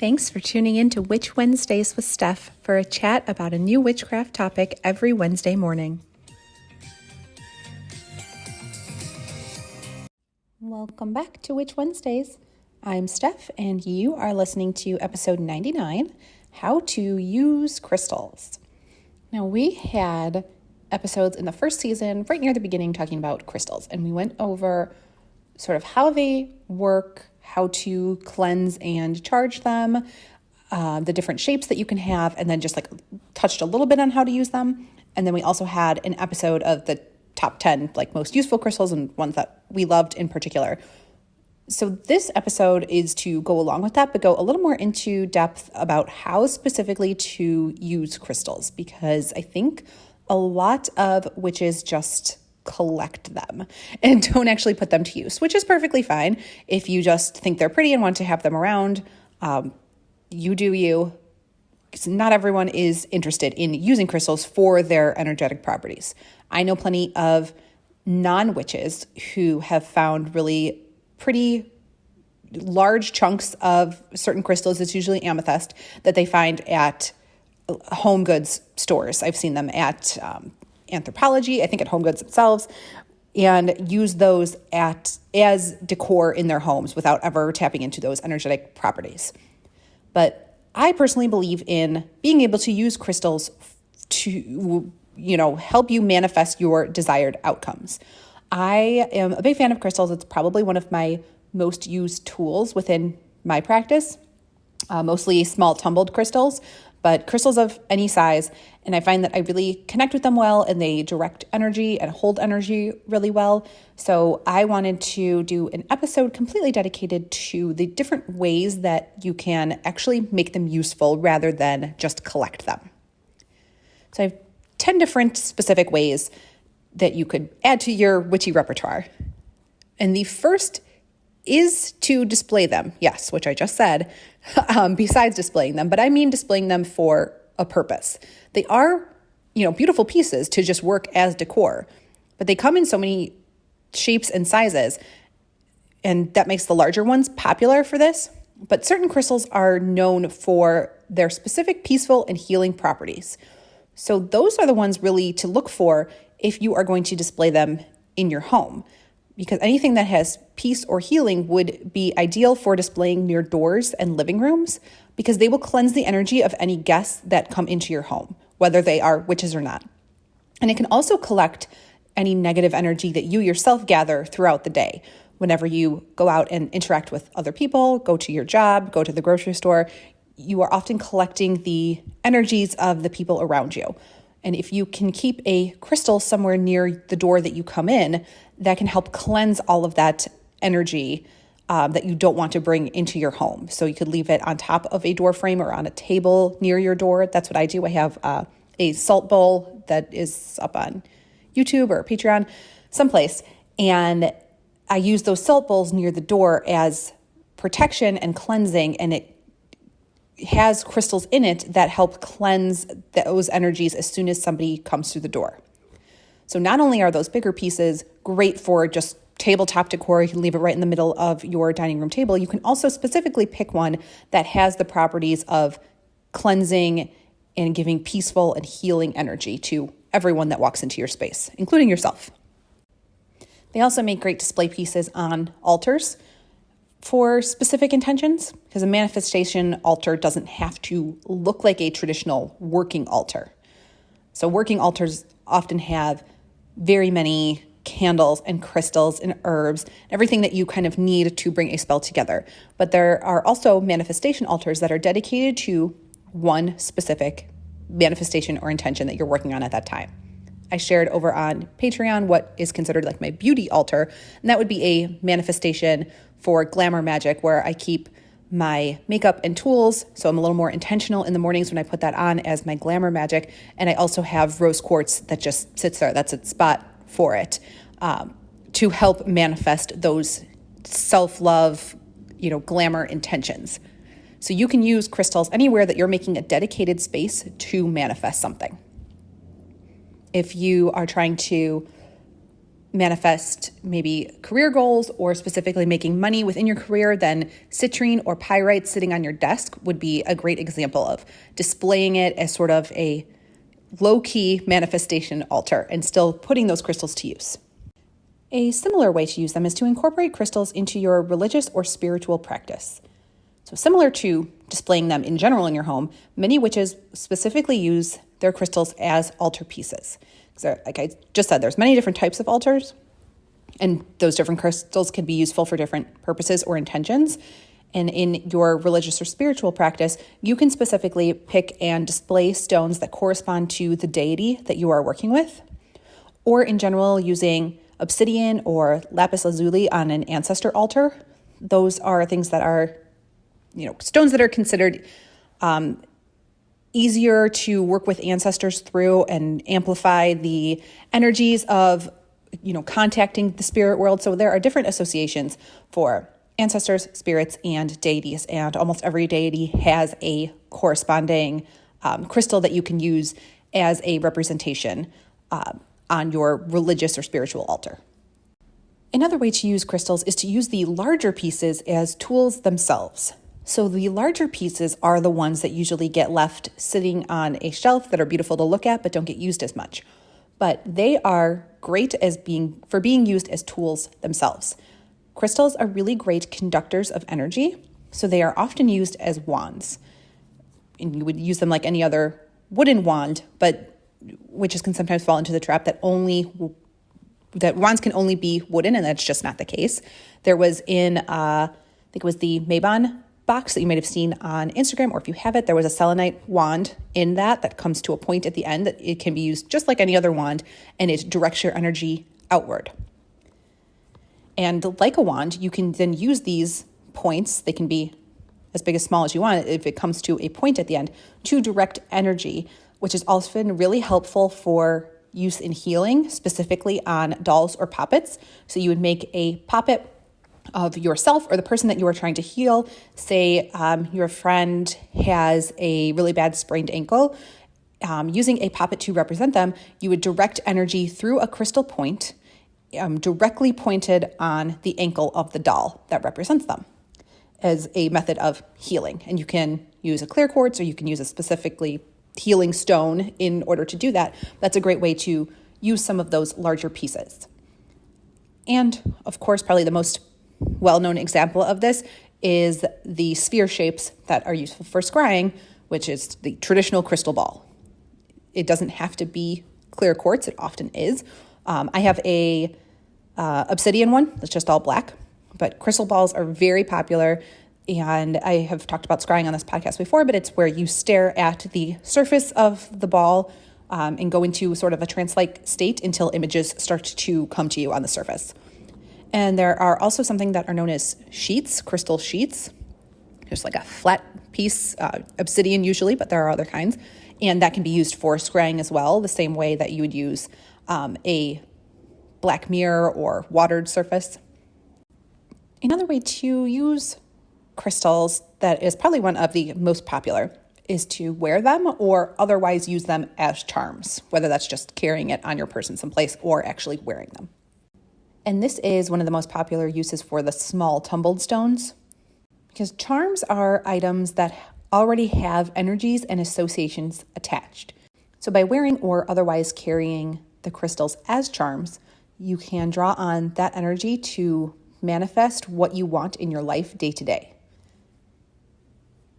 Thanks for tuning in to Witch Wednesdays with Steph for a chat about a new witchcraft topic every Wednesday morning. Welcome back to Witch Wednesdays. I'm Steph, and you are listening to episode 99, How to Use Crystals. Now, we had episodes in the first season, right near the beginning, talking about crystals, and we went over sort of how they work, how to cleanse and charge them, the different shapes that you can have, and then just touched a little bit on how to use them. And then we also had an episode of the top 10 most useful crystals and ones that we loved in particular. So this episode is to go along with that, but go a little more into depth about how specifically to use crystals, because I think a lot of witches just collect them and don't actually put them to use, which is perfectly fine. If you just think they're pretty and want to have them around, you do you. Because not everyone is interested in using crystals for their energetic properties. I know plenty of non-witches who have found really pretty large chunks of certain crystals. It's usually amethyst that they find at home goods stores. I've seen them at Anthropology, I think at Home Goods themselves, and use those as decor in their homes without ever tapping into those energetic properties. But I personally believe in being able to use crystals to, help you manifest your desired outcomes. I am a big fan of crystals. It's probably one of my most used tools within my practice, mostly small tumbled crystals, but crystals of any size. And I find that I really connect with them well, and they direct energy and hold energy really well. So I wanted to do an episode completely dedicated to the different ways that you can actually make them useful rather than just collect them. So I have 10 different specific ways that you could add to your witchy repertoire. And the first is to display them. Yes, which I just said, besides displaying them, but I mean displaying them for a purpose. They are, beautiful pieces to just work as decor, but they come in so many shapes and sizes, and that makes the larger ones popular for this. But certain crystals are known for their specific peaceful and healing properties. So those are the ones really to look for if you are going to display them in your home, because anything that has peace or healing would be ideal for displaying near doors and living rooms, because they will cleanse the energy of any guests that come into your home, whether they are witches or not. And it can also collect any negative energy that you yourself gather throughout the day. Whenever you go out and interact with other people, go to your job, go to the grocery store, you are often collecting the energies of the people around you. And if you can keep a crystal somewhere near the door that you come in, that can help cleanse all of that energy that you don't want to bring into your home. So you could leave it on top of a door frame or on a table near your door. That's what I do. I have a salt bowl that is up on YouTube or Patreon, someplace. And I use those salt bowls near the door as protection and cleansing, and it has crystals in it that help cleanse those energies as soon as somebody comes through the door. So not only are those bigger pieces great for just tabletop decor, you can leave it right in the middle of your dining room table, you can also specifically pick one that has the properties of cleansing and giving peaceful and healing energy to everyone that walks into your space, including yourself. They also make great display pieces on altars for specific intentions, because a manifestation altar doesn't have to look like a traditional working altar. So working altars often have very many candles and crystals and herbs, everything that you kind of need to bring a spell together. But there are also manifestation altars that are dedicated to one specific manifestation or intention that you're working on at that time. I shared over on Patreon what is considered my beauty altar, and that would be a manifestation for glamour magic, where I keep my makeup and tools, so I'm a little more intentional in the mornings when I put that on as my glamour magic, and I also have rose quartz that just sits there. That's its spot for it, to help manifest those self-love, glamour intentions. So you can use crystals anywhere that you're making a dedicated space to manifest something. If you are trying to manifest maybe career goals or specifically making money within your career, then citrine or pyrite sitting on your desk would be a great example of displaying it as sort of a low-key manifestation altar and still putting those crystals to use. A similar way to use them is to incorporate crystals into your religious or spiritual practice. So similar to displaying them in general in your home, many witches specifically use their crystals as altar pieces. So like I just said, there's many different types of altars, and those different crystals can be useful for different purposes or intentions. And in your religious or spiritual practice, you can specifically pick and display stones that correspond to the deity that you are working with, or in general, using obsidian or lapis lazuli on an ancestor altar. Those are things that are, stones that are considered easier to work with ancestors through and amplify the energies of, contacting the spirit world. So there are different associations for ancestors, spirits, and deities, and almost every deity has a corresponding crystal that you can use as a representation on your religious or spiritual altar. Another way to use crystals is to use the larger pieces as tools themselves. So the larger pieces are the ones that usually get left sitting on a shelf that are beautiful to look at but don't get used as much. But they are great for being used as tools themselves. Crystals are really great conductors of energy, so they are often used as wands. And you would use them like any other wooden wand, but witches can sometimes fall into the trap that wands can only be wooden, and that's just not the case. There was I think it was the Mabon box that you might have seen on Instagram, or if you have it, there was a selenite wand in that comes to a point at the end that it can be used just like any other wand, and it directs your energy outward. And like a wand, you can then use these points, they can be as big as small as you want if it comes to a point at the end, to direct energy, which is often really helpful for use in healing, specifically on dolls or poppets. So you would make a poppet of yourself or the person that you are trying to heal. Say your friend has a really bad sprained ankle. Using a poppet to represent them, you would direct energy through a crystal point directly pointed on the ankle of the doll that represents them as a method of healing. And you can use a clear quartz, or you can use a specifically healing stone in order to do that. That's a great way to use some of those larger pieces. And of course, probably the most well-known example of this is the sphere shapes that are useful for scrying, which is the traditional crystal ball. It doesn't have to be clear quartz. It often is. I have a obsidian one that's just all black, but crystal balls are very popular. And I have talked about scrying on this podcast before, but it's where you stare at the surface of the ball and go into sort of a trance-like state until images start to come to you on the surface. And there are also something that are known as sheets, crystal sheets. There's like a flat piece, obsidian usually, but there are other kinds. And that can be used for scrying as well, the same way that you would use a black mirror or watered surface. Another way to use crystals that is probably one of the most popular is to wear them or otherwise use them as charms, whether that's just carrying it on your person someplace or actually wearing them. And this is one of the most popular uses for the small tumbled stones, because charms are items that already have energies and associations attached. So by wearing or otherwise carrying the crystals as charms, you can draw on that energy to manifest what you want in your life day to day.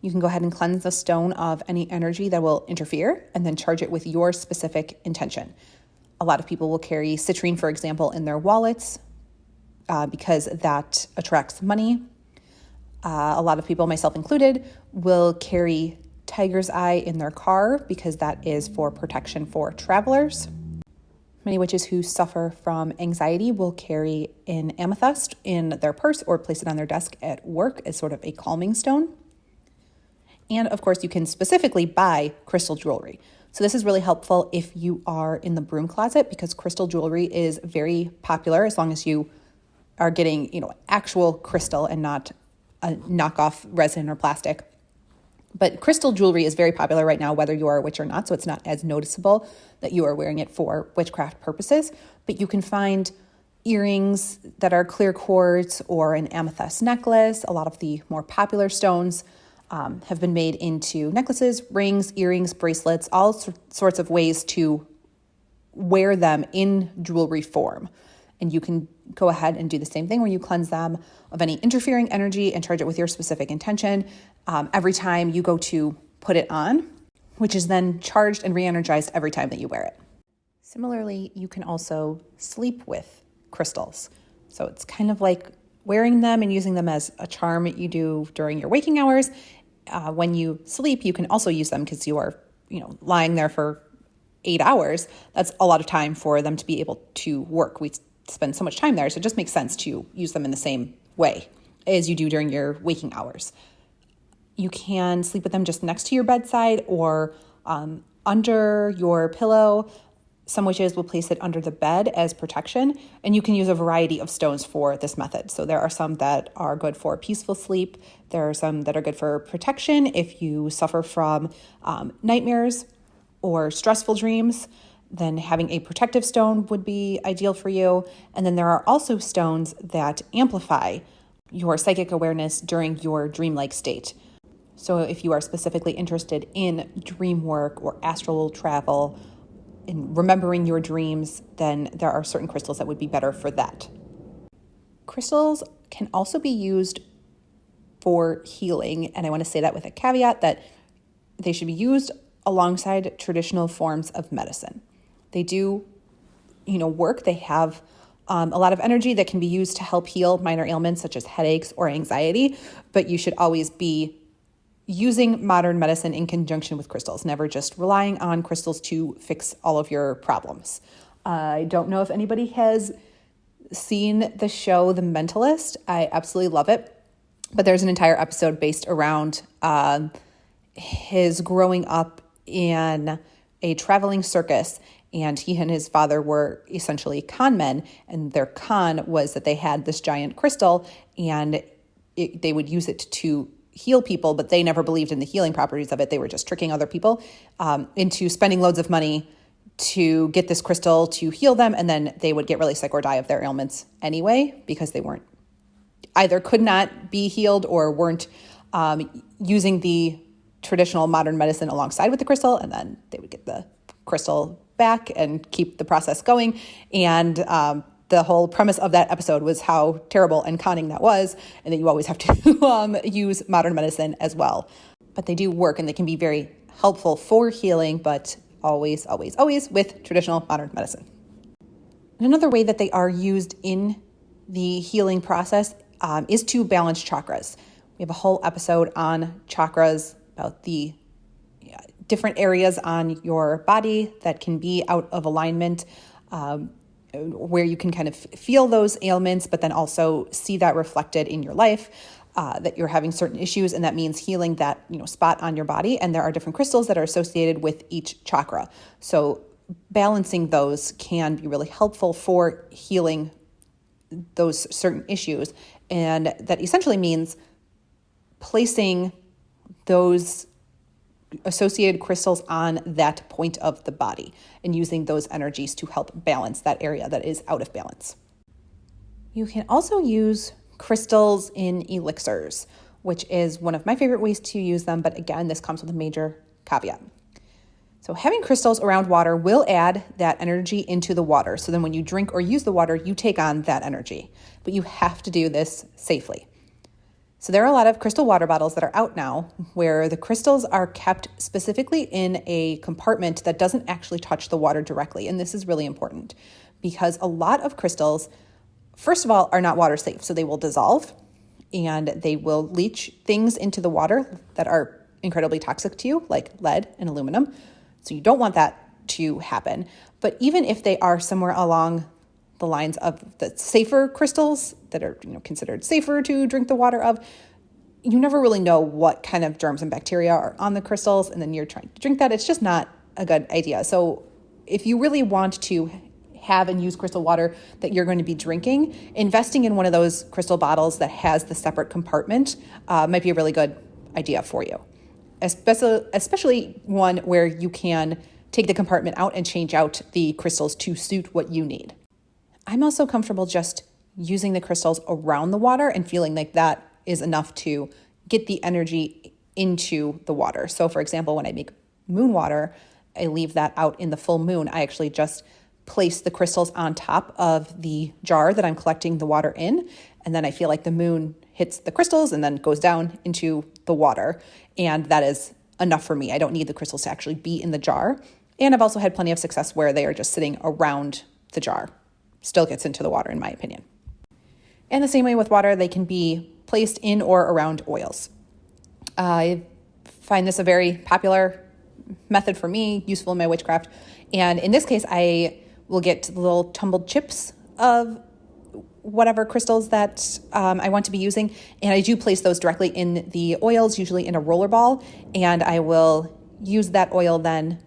You can go ahead and cleanse the stone of any energy that will interfere and then charge it with your specific intention. A lot of people will carry citrine, for example, in their wallets because that attracts money. A lot of people, myself included, will carry tiger's eye in their car because that is for protection for travelers. Many witches who suffer from anxiety will carry an amethyst in their purse or place it on their desk at work as sort of a calming stone. And of course, you can specifically buy crystal jewelry. So this is really helpful if you are in the broom closet, because crystal jewelry is very popular as long as you are getting, actual crystal and not a knockoff resin or plastic. But crystal jewelry is very popular right now, whether you are a witch or not, so it's not as noticeable that you are wearing it for witchcraft purposes. But you can find earrings that are clear quartz or an amethyst necklace. A lot of the more popular stones have been made into necklaces, rings, earrings, bracelets, all sorts of ways to wear them in jewelry form. And you can go ahead and do the same thing where you cleanse them of any interfering energy and charge it with your specific intention every time you go to put it on, which is then charged and re-energized every time that you wear it. Similarly, you can also sleep with crystals. So it's kind of like wearing them and using them as a charm you do during your waking hours. When you sleep, you can also use them because you are, lying there for 8 hours. That's a lot of time for them to be able to work. We spend so much time there, so it just makes sense to use them in the same way as you do during your waking hours. You can sleep with them just next to your bedside or under your pillow. Some witches will place it under the bed as protection, and you can use a variety of stones for this method. So there are some that are good for peaceful sleep. There are some that are good for protection if you suffer from nightmares or stressful dreams. Then having a protective stone would be ideal for you. And then there are also stones that amplify your psychic awareness during your dreamlike state. So if you are specifically interested in dream work or astral travel, in remembering your dreams, then there are certain crystals that would be better for that. Crystals can also be used for healing, and I want to say that with a caveat that they should be used alongside traditional forms of medicine. They do, work. They have a lot of energy that can be used to help heal minor ailments such as headaches or anxiety, but you should always be using modern medicine in conjunction with crystals, never just relying on crystals to fix all of your problems. I don't know if anybody has seen the show The Mentalist. I absolutely love it, but there's an entire episode based around his growing up in a traveling circus, and he and his father were essentially con men, and their con was that they had this giant crystal, and they would use it to heal people, but they never believed in the healing properties of it. They were just tricking other people into spending loads of money to get this crystal to heal them, and then they would get really sick or die of their ailments anyway because they weren't either could not be healed or weren't using the traditional modern medicine alongside with the crystal, and then they would get the crystal back and keep the process going. And the whole premise of that episode was how terrible and conning that was, and that you always have to use modern medicine as well. But they do work, and they can be very helpful for healing, but always, always, always with traditional modern medicine. And another way that they are used in the healing process is to balance chakras. We have a whole episode on chakras, about the different areas on your body that can be out of alignment, where you can kind of feel those ailments, but then also see that reflected in your life, that you're having certain issues, and that means healing that spot on your body. And there are different crystals that are associated with each chakra. So balancing those can be really helpful for healing those certain issues. And that essentially means placing those associated crystals on that point of the body and using those energies to help balance that area that is out of balance. You can also use crystals in elixirs, which is one of my favorite ways to use them. But again, this comes with a major caveat. So having crystals around water will add that energy into the water. So then when you drink or use the water, you take on that energy, but you have to do this safely. So there are a lot of crystal water bottles that are out now where the crystals are kept specifically in a compartment that doesn't actually touch the water directly. And this is really important because a lot of crystals, first of all, are not water safe. So they will dissolve and they will leach things into the water that are incredibly toxic to you, like lead and aluminum. So you don't want that to happen. But even if they are somewhere along the lines of the safer crystals that are considered safer to drink the water of, you never really know what kind of germs and bacteria are on the crystals, and then you're trying to drink that. It's just not a good idea. So if you really want to have and use crystal water that you're going to be drinking, investing in one of those crystal bottles that has the separate compartment might be a really good idea for you, especially one where you can take the compartment out and change out the crystals to suit what you need. I'm also comfortable just using the crystals around the water and feeling like that is enough to get the energy into the water. So for example, when I make moon water, I leave that out in the full moon. I actually just place the crystals on top of the jar that I'm collecting the water in. And then I feel like the moon hits the crystals and then goes down into the water. And that is enough for me. I don't need the crystals to actually be in the jar. And I've also had plenty of success where they are just sitting around the jar. Still gets into the water, in my opinion. And the same way with water, they can be placed in or around oils. I find this a very popular method for me, useful in my witchcraft. And in this case, I will get the little tumbled chips of whatever crystals that I want to be using. And I do place those directly in the oils, usually in a roller ball. And I will use that oil then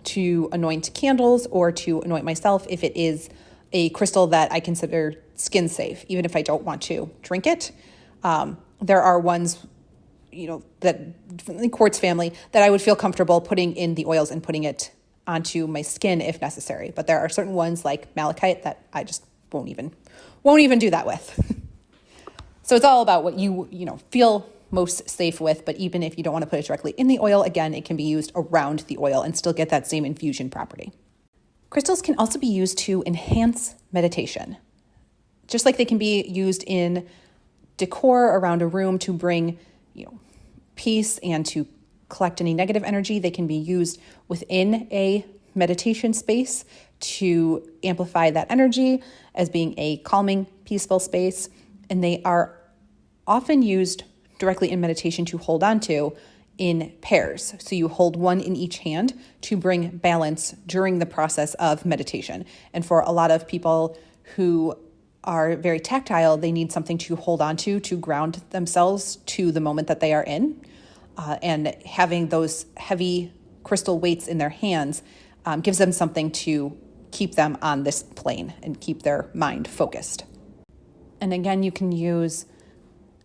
to anoint candles or to anoint myself if it is a crystal that I consider skin safe, even if I don't want to drink it. There are ones, that from the quartz family that I would feel comfortable putting in the oils and putting it onto my skin if necessary. But there are certain ones like malachite that I just won't even do that with. So it's all about what you feel most safe with. But even if you don't want to put it directly in the oil, again, it can be used around the oil and still get that same infusion property. Crystals can also be used to enhance meditation. Just like they can be used in decor around a room to bring, peace and to collect any negative energy, they can be used within a meditation space to amplify that energy as being a calming, peaceful space. And they are often used directly in meditation to hold on to in pairs. So you hold one in each hand to bring balance during the process of meditation. And for a lot of people who are very tactile, they need something to hold on to ground themselves to the moment that they are in. And having those heavy crystal weights in their hands gives them something to keep them on this plane and keep their mind focused. And again, you can use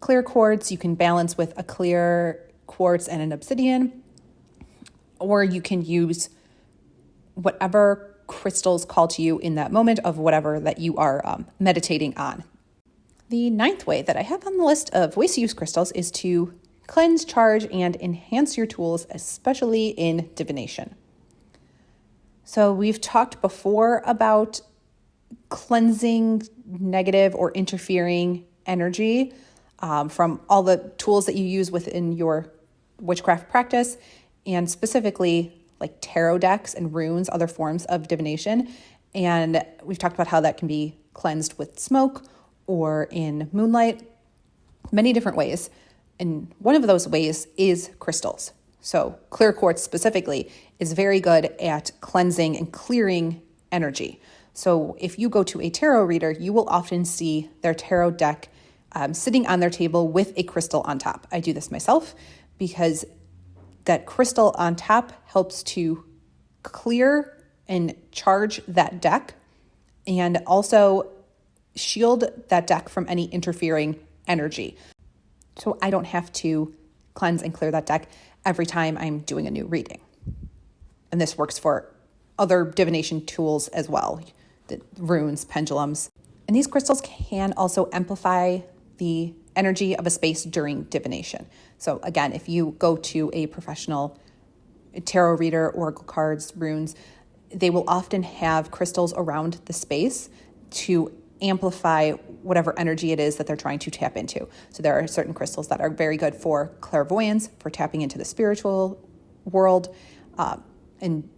clear quartz. You can balance with a clear quartz and an obsidian, or you can use whatever crystals call to you in that moment of whatever that you are meditating on. The 9th way that I have on the list of ways to use crystals is to cleanse, charge, and enhance your tools, especially in divination. So we've talked before about cleansing negative or interfering energy from all the tools that you use within your witchcraft practice, and specifically like tarot decks and runes, other forms of divination. And we've talked about how that can be cleansed with smoke or in moonlight, many different ways. And one of those ways is crystals. So clear quartz specifically is very good at cleansing and clearing energy. So if you go to a tarot reader, you will often see their tarot deck sitting on their table with a crystal on top. I do this myself because that crystal on top helps to clear and charge that deck and also shield that deck from any interfering energy. So I don't have to cleanse and clear that deck every time I'm doing a new reading. And this works for other divination tools as well, the runes, pendulums. And these crystals can also amplify the energy of a space during divination. So again, if you go to a professional tarot reader, oracle cards, runes, they will often have crystals around the space to amplify whatever energy it is that they're trying to tap into. So there are certain crystals that are very good for clairvoyance, for tapping into the spiritual world, and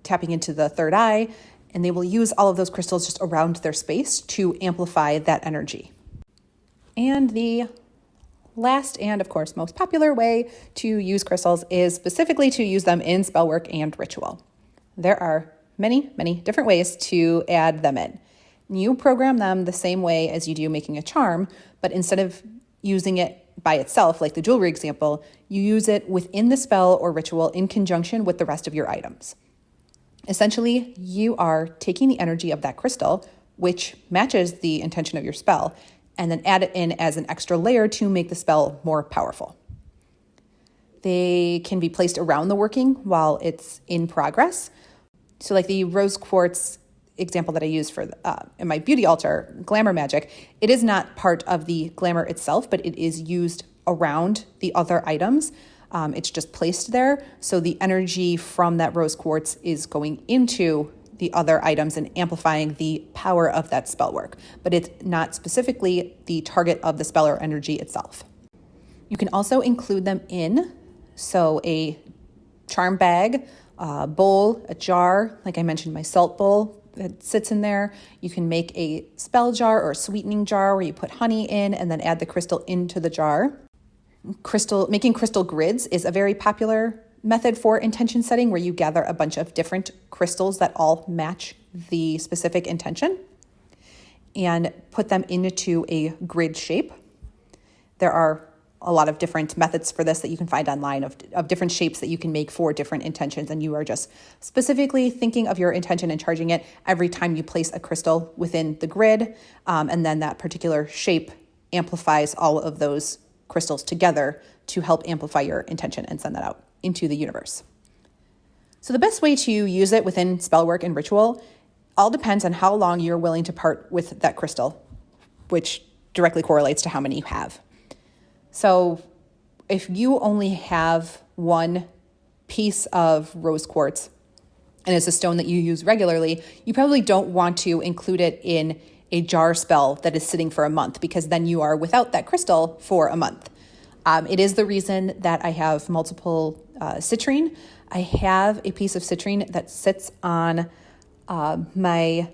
tapping into the third eye. And they will use all of those crystals just around their space to amplify that energy. And the last and, of course, most popular way to use crystals is specifically to use them in spell work and ritual. There are many, many different ways to add them in. You program them the same way as you do making a charm, but instead of using it by itself, like the jewelry example, you use it within the spell or ritual in conjunction with the rest of your items. Essentially, you are taking the energy of that crystal, which matches the intention of your spell, and then add it in as an extra layer to make the spell more powerful. They can be placed around the working while it's in progress. So like the rose quartz example that I use for in my beauty altar, glamour magic, it is not part of the glamour itself, but it is used around the other items. It's just placed there. So the energy from that rose quartz is going into the other items and amplifying the power of that spell work, but it's not specifically the target of the spell or energy itself. You can also include them in, so a charm bag, a bowl, a jar, like I mentioned, my salt bowl that sits in there. You can make a spell jar or a sweetening jar where you put honey in and then add the crystal into the jar. Making crystal grids is a very popular method for intention setting, where you gather a bunch of different crystals that all match the specific intention and put them into a grid shape. There are a lot of different methods for this that you can find online of different shapes that you can make for different intentions, and you are just specifically thinking of your intention and charging it every time you place a crystal within the grid, and then that particular shape amplifies all of those crystals together to help amplify your intention and send that out into the universe. So the best way to use it within spell work and ritual all depends on how long you're willing to part with that crystal, which directly correlates to how many you have. So if you only have one piece of rose quartz and it's a stone that you use regularly, you probably don't want to include it in a jar spell that is sitting for a month, because then you are without that crystal for a month. It is the reason that I have multiple citrine. I have a piece of citrine that sits on my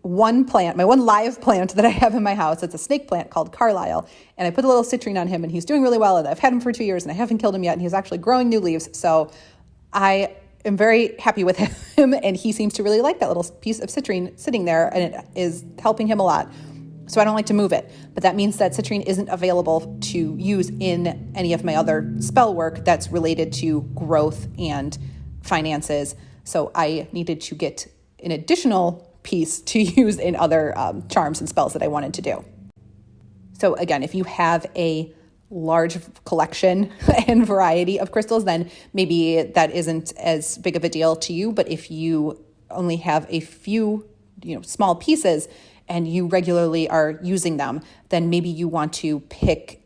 one live plant that I have in my house. It's a snake plant called Carlisle, and I put a little citrine on him, and he's doing really well, and I've had him for 2 years, and I haven't killed him yet, and he's actually growing new leaves, so I am very happy with him, and he seems to really like that little piece of citrine sitting there, and it is helping him a lot. So I don't like to move it, but that means that citrine isn't available to use in any of my other spell work that's related to growth and finances. So I needed to get an additional piece to use in other charms and spells that I wanted to do. So again, if you have a large collection and variety of crystals, then maybe that isn't as big of a deal to you. But if you only have a few, small pieces and you regularly are using them, then maybe you want to pick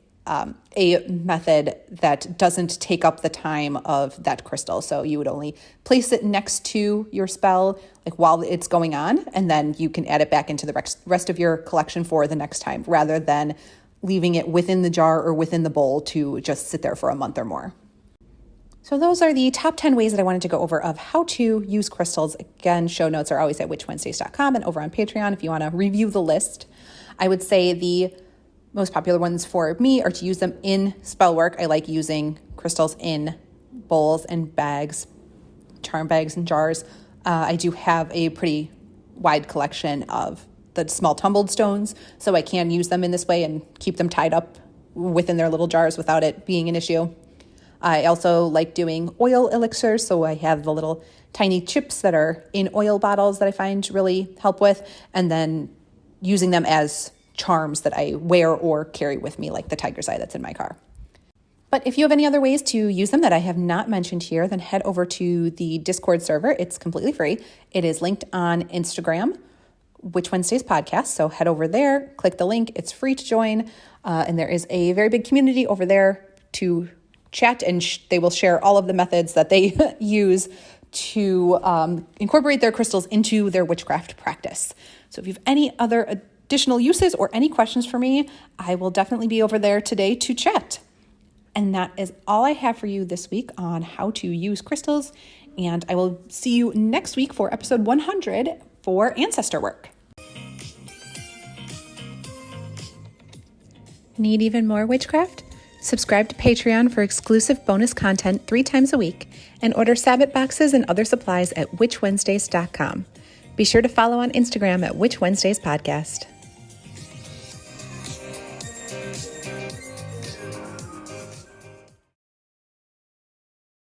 a method that doesn't take up the time of that crystal. So you would only place it next to your spell, like while it's going on, and then you can add it back into the rest of your collection for the next time, rather than leaving it within the jar or within the bowl to just sit there for a month or more. So those are the top 10 ways that I wanted to go over of how to use crystals. Again, show notes are always at witchwednesdays.com and over on Patreon if you want to review the list. I would say the most popular ones for me are to use them in spell work. I like using crystals in bowls and bags, charm bags and jars. I do have a pretty wide collection of the small tumbled stones, so I can use them in this way and keep them tied up within their little jars without it being an issue. I also like doing oil elixirs, so I have the little tiny chips that are in oil bottles that I find really help with, and then using them as charms that I wear or carry with me, like the tiger's eye that's in my car. But if you have any other ways to use them that I have not mentioned here, then head over to the Discord server. It's completely free. It is linked on Instagram, Witch Wednesdays Podcast. So head over there, click the link. It's free to join. And there is a very big community over there to chat, and they will share all of the methods that they use to incorporate their crystals into their witchcraft practice. So if you have any other additional uses or any questions for me, I will definitely be over there today to chat. And that is all I have for you this week on how to use crystals. And I will see you next week for episode 100 for ancestor work. Need even more witchcraft? Subscribe to Patreon for exclusive bonus content 3 times a week and order Sabbath boxes and other supplies at witchwednesdays.com. Be sure to follow on Instagram at Witch Wednesdays Podcast.